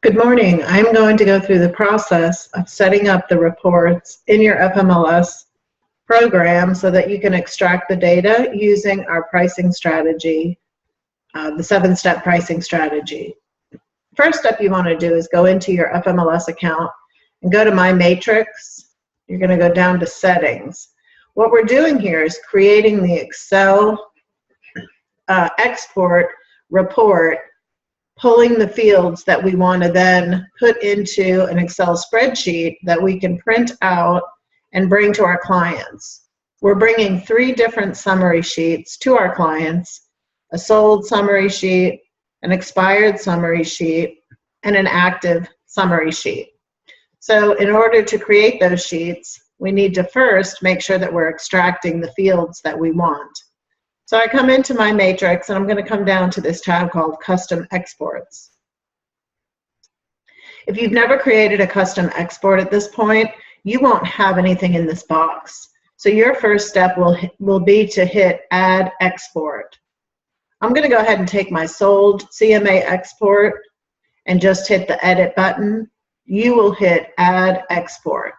Good morning. I'm going to go through the process of setting up the reports in your FMLS program so that you can extract the data using our pricing strategy, the 7-step pricing strategy. First step you want to do is go into your FMLS account and go to My Matrix. You're going to go down to Settings. What we're doing here is creating the Excel export report, pulling the fields that we want to then put into an Excel spreadsheet that we can print out and bring to our clients. We're bringing 3 different summary sheets to our clients: a sold summary sheet, an expired summary sheet, and an active summary sheet. So in order to create those sheets, we need to first make sure that we're extracting the fields that we want. So I come into My Matrix, and I'm going to come down to this tab called Custom Exports. If you've never created a custom export at this point, you won't have anything in this box. So your first step will be to hit Add Export. I'm going to go ahead and take my sold CMA export and just hit the Edit button. You will hit Add Export.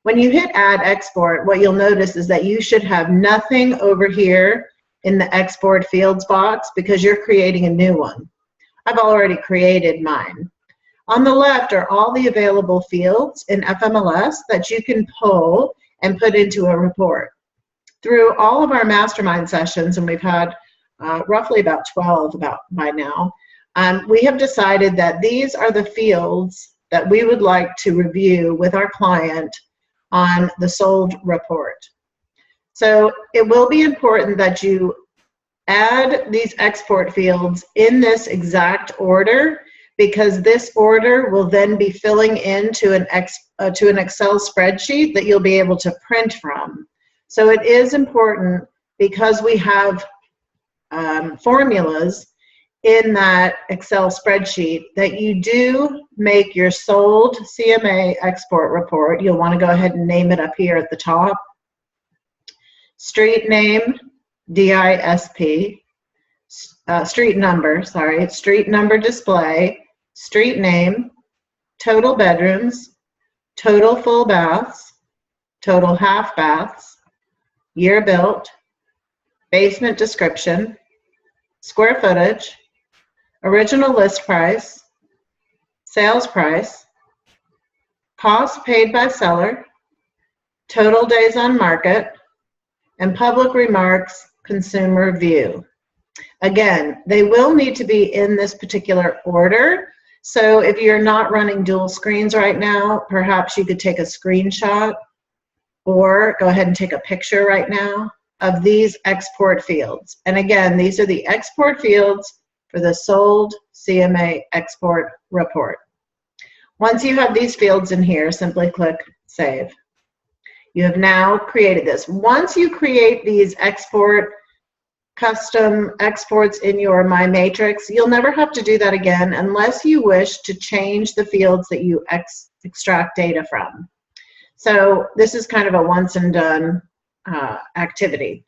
When you hit Add Export, what you'll notice is that you should have nothing over here in the Export Fields box because you're creating a new one. I've already created mine. On the left are all the available fields in FMLS that you can pull and put into a report. Through all of our mastermind sessions, and we've had roughly about 12 by now, we have decided that these are the fields that we would like to review with our client on the sold report. So it will be important that you add these export fields in this exact order, because this order will then be filling into an Excel spreadsheet that you'll be able to print from. So it is important, because we have formulas in that Excel spreadsheet, that you do make your sold CMA export report. You'll want to go ahead and name it up here at the top. Street name, DISP, street number display, street name, total bedrooms, total full baths, total half baths, year built, basement description, square footage, original list price, sales price, cost paid by seller, total days on market, and public remarks, consumer view. Again, they will need to be in this particular order. So if you're not running dual screens right now, perhaps you could take a screenshot or go ahead and take a picture right now of these export fields. And again, these are the export fields for the sold CMA export report. Once you have these fields in here, simply click Save. You have now created this. Once you create these custom exports in your My Matrix, you'll never have to do that again unless you wish to change the fields that you extract data from. So this is kind of a once and done activity.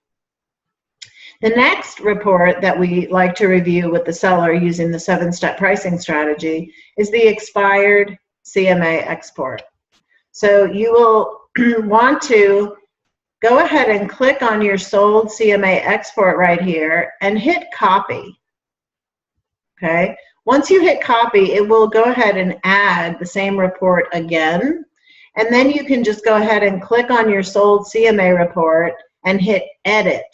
The next report that we like to review with the seller using the 7-step pricing strategy is the expired CMA export. So you will want to go ahead and click on your sold CMA export right here and hit copy. Okay. Once you hit copy, it will go ahead and add the same report again. And then you can just go ahead and click on your sold CMA report and hit edit.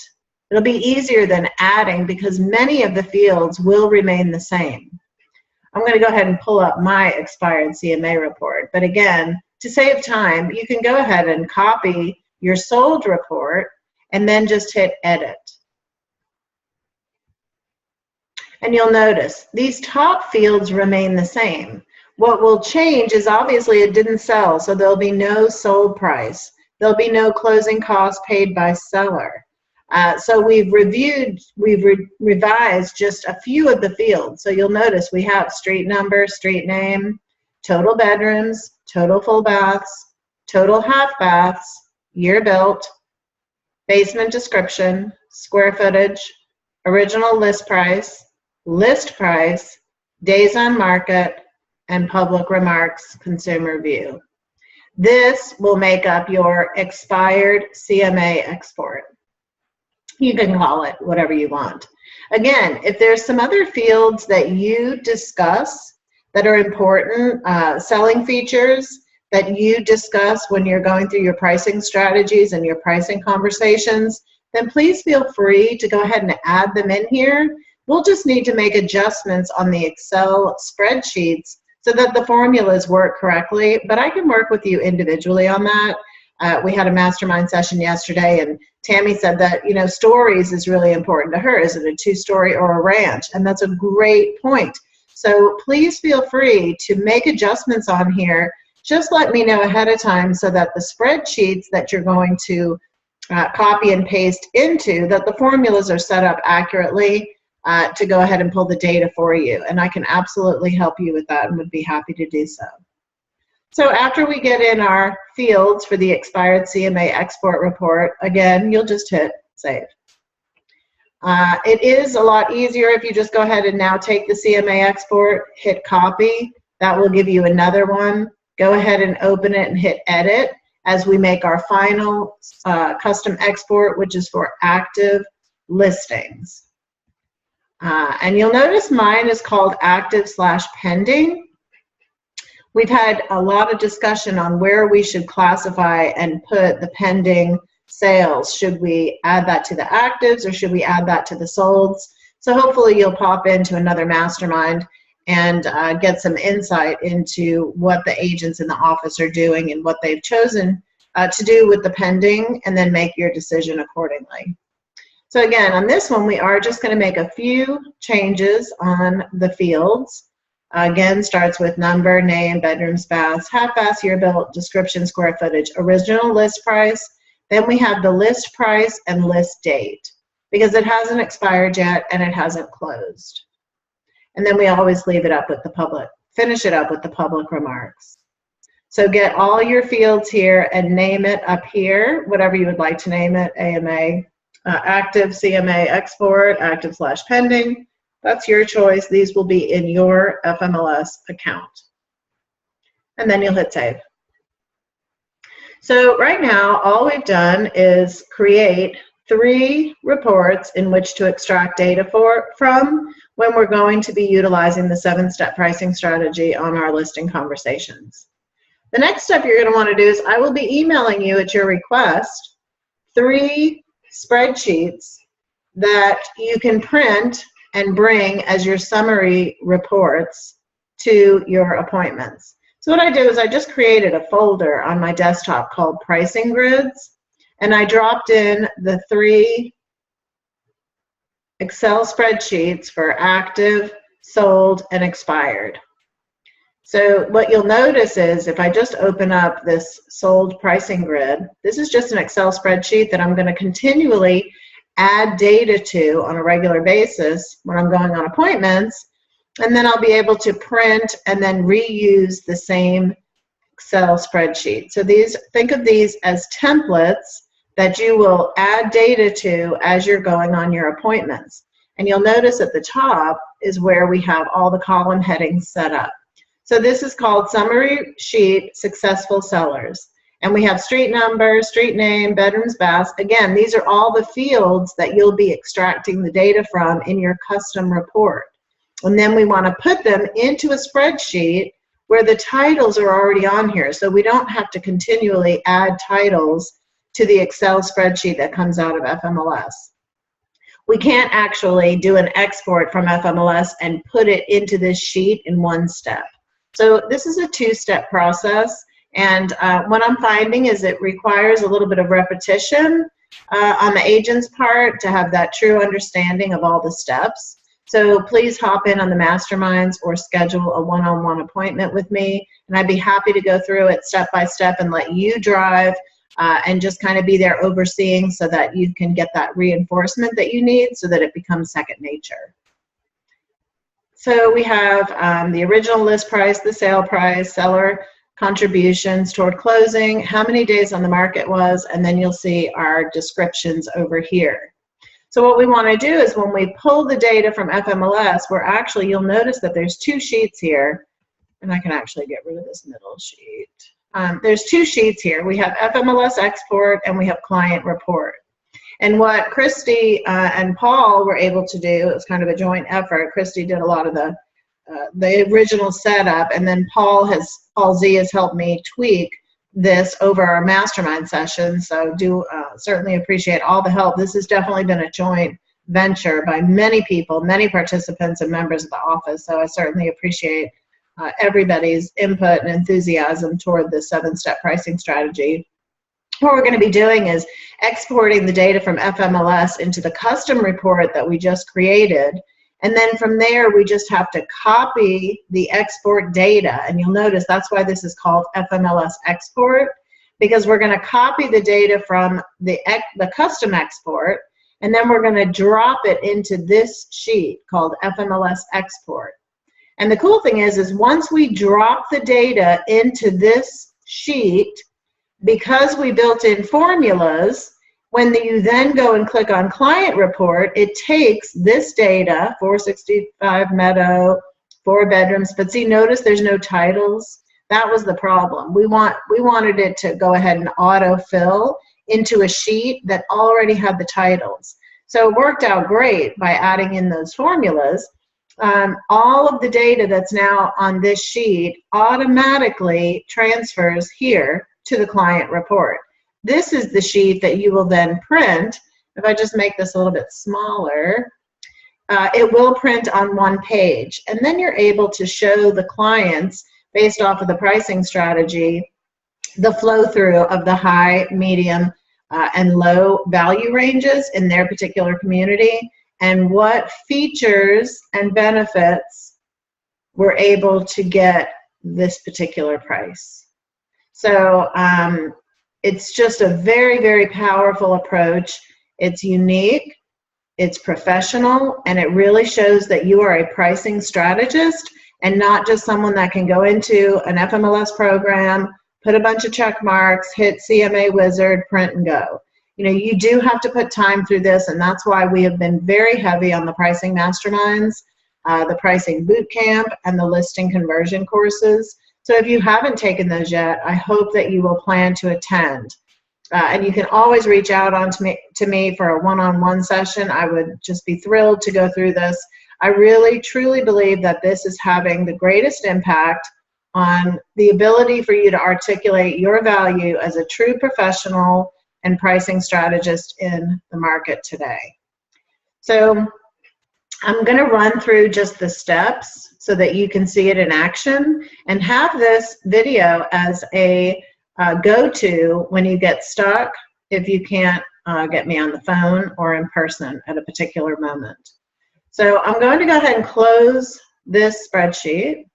It'll be easier than adding because many of the fields will remain the same. I'm going to go ahead and pull up my expired CMA report. But again, to save time, you can go ahead and copy your sold report and then just hit edit. And you'll notice these top fields remain the same. What will change is obviously it didn't sell, so there'll be no sold price. There'll be no closing costs paid by seller. So we've revised just a few of the fields. So you'll notice we have street number, street name, total bedrooms, total full baths, total half baths, year built, basement description, square footage, original list price, days on market, and public remarks consumer view. This will make up your expired CMA export. You can call it whatever you want. Again, if there's some other fields that you discuss that are important, selling features that you discuss when you're going through your pricing strategies and your pricing conversations, then please feel free to go ahead and add them in here. We'll just need to make adjustments on the Excel spreadsheets so that the formulas work correctly, but I can work with you individually on that. We had a mastermind session yesterday, and Tammy said that, you know, stories is really important to her. Is it a 2-story or a ranch? And that's a great point. So please feel free to make adjustments on here. Just let me know ahead of time so that the spreadsheets that you're going to copy and paste into, that the formulas are set up accurately to go ahead and pull the data for you. And I can absolutely help you with that and would be happy to do so. So after we get in our fields for the expired CMA export report, again, you'll just hit save. It is a lot easier if you just go ahead and now take the CMA export, hit copy. That will give you another one. Go ahead and open it and hit edit as we make our final custom export, which is for active listings. And you'll notice mine is called active/pending. We've had a lot of discussion on where we should classify and put the pending sales. Should we add that to the actives or should we add that to the solds? So hopefully you'll pop into another mastermind and get some insight into what the agents in the office are doing and what they've chosen to do with the pending, and then make your decision accordingly. So again, on this one, we are just going to make a few changes on the fields. Again, starts with number, name, bedrooms, baths, half baths, year built, description, square footage, original list price. Then we have the list price and list date because it hasn't expired yet and it hasn't closed. And then we always leave it up with the public, finish it up with the public remarks. So get all your fields here and name it up here, whatever you would like to name it, AMA, active CMA export, active/pending. That's your choice. These will be in your FMLS account. And then you'll hit save. So right now, all we've done is create 3 reports in which to extract data from when we're going to be utilizing the 7-step pricing strategy on our listing conversations. The next step you're going to want to do is I will be emailing you at your request 3 spreadsheets that you can print and bring as your summary reports to your appointments. So what I do is I just created a folder on my desktop called Pricing Grids, and I dropped in the 3 Excel spreadsheets for active, sold, and expired. So what you'll notice is if I just open up this sold pricing grid, this is just an Excel spreadsheet that I'm going to continually add data to on a regular basis when I'm going on appointments, and then I'll be able to print and then reuse the same Excel spreadsheet. So think of these as templates that you will add data to as you're going on your appointments. And you'll notice at the top is where we have all the column headings set up. So this is called Summary Sheet Successful Sellers. And we have street number, street name, bedrooms, baths. Again, these are all the fields that you'll be extracting the data from in your custom report. And then we want to put them into a spreadsheet where the titles are already on here. So we don't have to continually add titles to the Excel spreadsheet that comes out of FMLS. We can't actually do an export from FMLS and put it into this sheet in one step. So this is a 2-step process. And what I'm finding is it requires a little bit of repetition on the agent's part to have that true understanding of all the steps. So please hop in on the masterminds or schedule a one-on-one appointment with me, and I'd be happy to go through it step by step and let you drive and just kind of be there overseeing so that you can get that reinforcement that you need so that it becomes second nature. So we have the original list price, the sale price, seller contributions toward closing, how many days on the market was, and then you'll see our descriptions over here. So what we want to do is when we pull the data from FMLS, you'll notice that there's 2 sheets here. and I can actually get rid of this middle sheet. There's two sheets here. We have FMLS export and we have client report. And what Christy and Paul were able to do, it was kind of a joint effort. Christy did a lot of the original setup, and then Paul Z has helped me tweak this over our mastermind session. So do certainly appreciate all the help. This has definitely been a joint venture by many people, many participants and members of the office. So I certainly appreciate everybody's input and enthusiasm toward the 7-step pricing strategy. What we're going to be doing is exporting the data from FMLS into the custom report that we just created. And then from there, we just have to copy the export data. And you'll notice that's why this is called FMLS export, because we're going to copy the data from the custom export, and then we're going to drop it into this sheet called FMLS export. And the cool thing is once we drop the data into this sheet, because we built in formulas, when you then go and click on client report, it takes this data, 465 Meadow, 4 bedrooms, but see, notice there's no titles. That was the problem. We wanted it to go ahead and autofill into a sheet that already had the titles. So it worked out great by adding in those formulas. All of the data that's now on this sheet automatically transfers here to the client report. This is the sheet that you will then print. If I just make this a little bit smaller, it will print on one page. And then you're able to show the clients, based off of the pricing strategy, the flow through of the high, medium, and low value ranges in their particular community, and what features and benefits we're able to get this particular price. So it's just a very, very powerful approach. It's unique, it's professional, and it really shows that you are a pricing strategist and not just someone that can go into an FMLS program, put a bunch of check marks, hit CMA Wizard, print and go. You know, you do have to put time through this, and that's why we have been very heavy on the pricing masterminds, the pricing boot camp, and the listing conversion courses. So if you haven't taken those yet, I hope that you will plan to attend. And you can always reach out to me for a one-on-one session. I would just be thrilled to go through this. I really, truly believe that this is having the greatest impact on the ability for you to articulate your value as a true professional and pricing strategist in the market today. So I'm going to run through just the steps so that you can see it in action, and have this video as a go-to when you get stuck, if you can't get me on the phone or in person at a particular moment. So I'm going to go ahead and close this spreadsheet.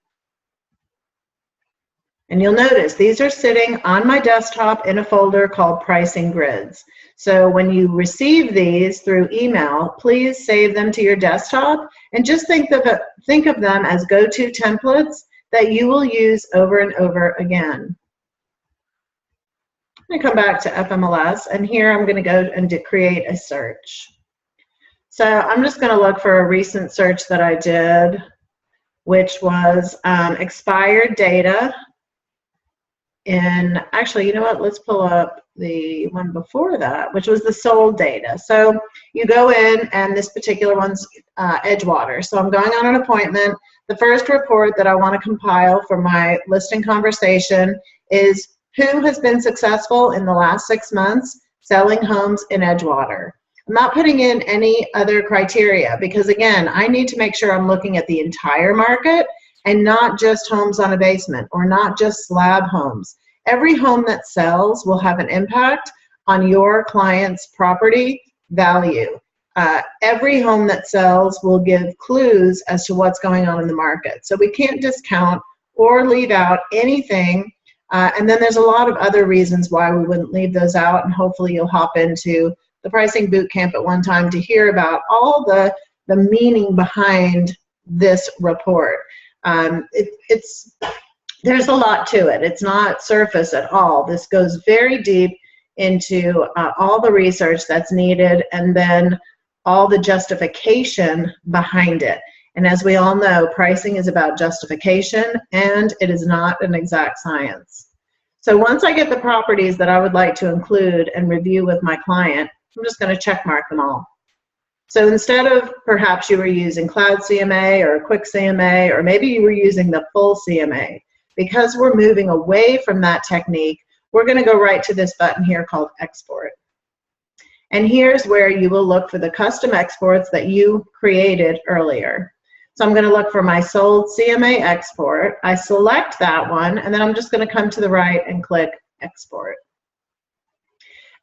And you'll notice these are sitting on my desktop in a folder called Pricing Grids. So when you receive these through email, please save them to your desktop and just think of them as go-to templates that you will use over and over again. I'm going to come back to FMLS, and here I'm going to go and create a search. So I'm just going to look for a recent search that I did, which was expired data. And actually, you know what, let's pull up the one before that, which was the sold data. So you go in, and this particular one's Edgewater. So I'm going on an appointment. The first report that I want to compile for my listing conversation is who has been successful in the last 6 months selling homes in Edgewater. I'm not putting in any other criteria because, again, I need to make sure I'm looking at the entire market and not just homes on a basement or not just slab homes. Every home that sells will have an impact on your client's property value. Every home that sells will give clues as to what's going on in the market. So we can't discount or leave out anything. And then there's a lot of other reasons why we wouldn't leave those out, and hopefully you'll hop into the Pricing Boot Camp at one time to hear about all the meaning behind this report. There's a lot to it. It's not surface at all. This goes very deep into all the research that's needed, and then all the justification behind it. And as we all know, pricing is about justification, and it is not an exact science. So once I get the properties that I would like to include and review with my client, I'm just going to check mark them all. So instead of perhaps you were using Cloud CMA or Quick CMA, or maybe you were using the full CMA, because we're moving away from that technique, we're going to go right to this button here called Export. And here's where you will look for the custom exports that you created earlier. So I'm going to look for my sold CMA export. I select that one, and then I'm just going to come to the right and click Export.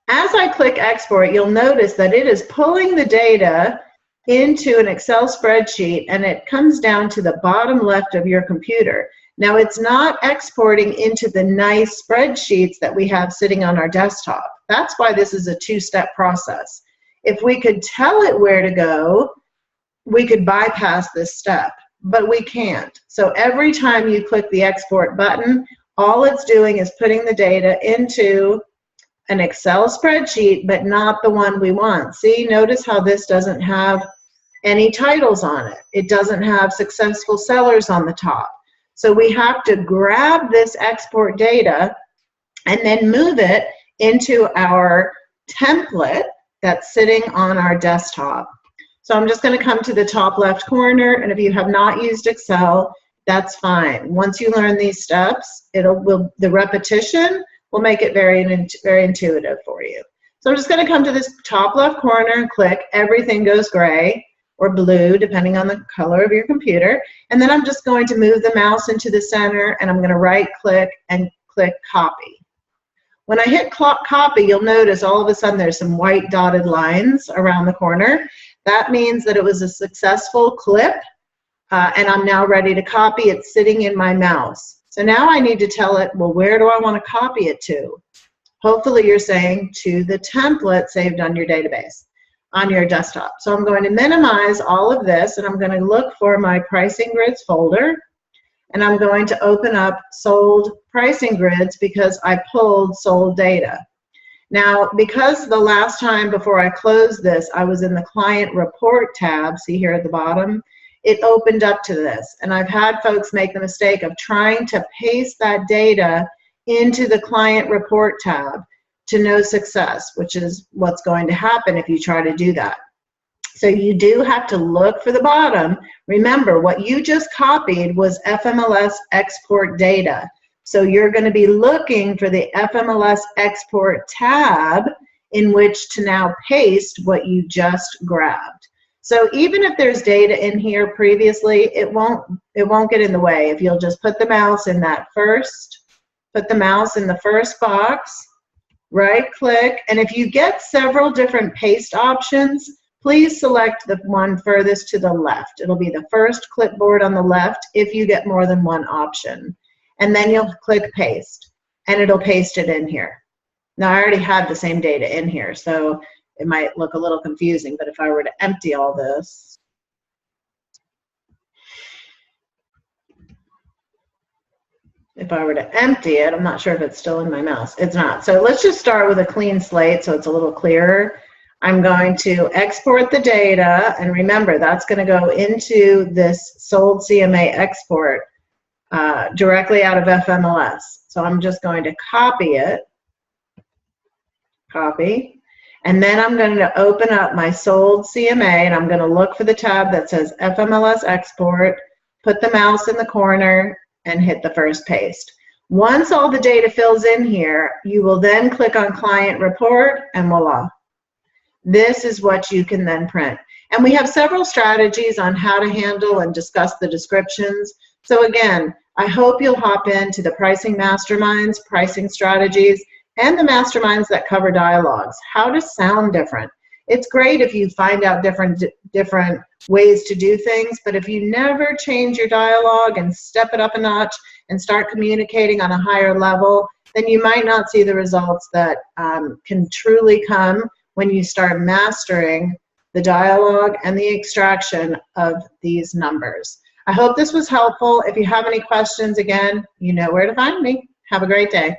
As I click Export, you'll notice that it is pulling the data into an Excel spreadsheet, and it comes down to the bottom left of your computer. Now, it's not exporting into the nice spreadsheets that we have sitting on our desktop. That's why this is a two-step process. If we could tell it where to go, we could bypass this step, but we can't. So every time you click the Export button, all it's doing is putting the data into an Excel spreadsheet, but not the one we want. See, notice how this doesn't have any titles on it. It doesn't have successful sellers on the top. So we have to grab this export data and then move it into our template that's sitting on our desktop. So I'm just going to come to the top left corner, and if you have not used Excel, that's fine. Once you learn these steps, the repetition will make it very intuitive for you. So I'm just going to come to this top left corner and click Everything Goes Gray, or blue, depending on the color of your computer. And then I'm just going to move the mouse into the center, and I'm going to right-click and click Copy. When I hit Copy, you'll notice all of a sudden there's some white dotted lines around the corner. That means that it was a successful clip, and I'm now ready to copy. It's sitting in my mouse. So now I need to tell it, well, where do I want to copy it to? Hopefully you're saying to the template saved on your database, on your desktop. So I'm going to minimize all of this, and I'm going to look for my pricing grids folder, and I'm going to open up sold pricing grids because I pulled sold data. Now, because the last time before I closed this, I was in the client report tab, see here at the bottom, it opened up to this. And I've had folks make the mistake of trying to paste that data into the client report tab to no success, which is what's going to happen if you try to do that. So you do have to look for the bottom. Remember, what you just copied was FMLS export data. So you're going to be looking for the FMLS export tab in which to now paste what you just grabbed. So even if there's data in here previously, it won't get in the way if you'll just put the mouse in that first, put the mouse in the first box, right click, and if you get several different paste options, please select the one furthest to the left. It'll be the first clipboard on the left if you get more than one option. And then you'll click paste, and it'll paste it in here. Now, I already had the same data in here, so it might look a little confusing, but if I were to empty all this, I'm not sure if it's still in my mouse. It's not. So let's just start with a clean slate so it's a little clearer. I'm going to export the data, and remember, that's going to go into this sold CMA export directly out of FMLS. So I'm just going to copy it, copy, and then I'm going to open up my sold CMA, and I'm going to look for the tab that says FMLS export, put the mouse in the corner, and hit the first paste. Once all the data fills in here, you will then click on client report, and voila. This is what you can then print. And we have several strategies on how to handle and discuss the descriptions. So again, I hope you'll hop into the pricing masterminds, pricing strategies, and the masterminds that cover dialogues, how to sound different. It's great if you find out different ways to do things, but if you never change your dialogue and step it up a notch and start communicating on a higher level, then you might not see the results that can truly come when you start mastering the dialogue and the extraction of these numbers. I hope this was helpful. If you have any questions, again, you know where to find me. Have a great day.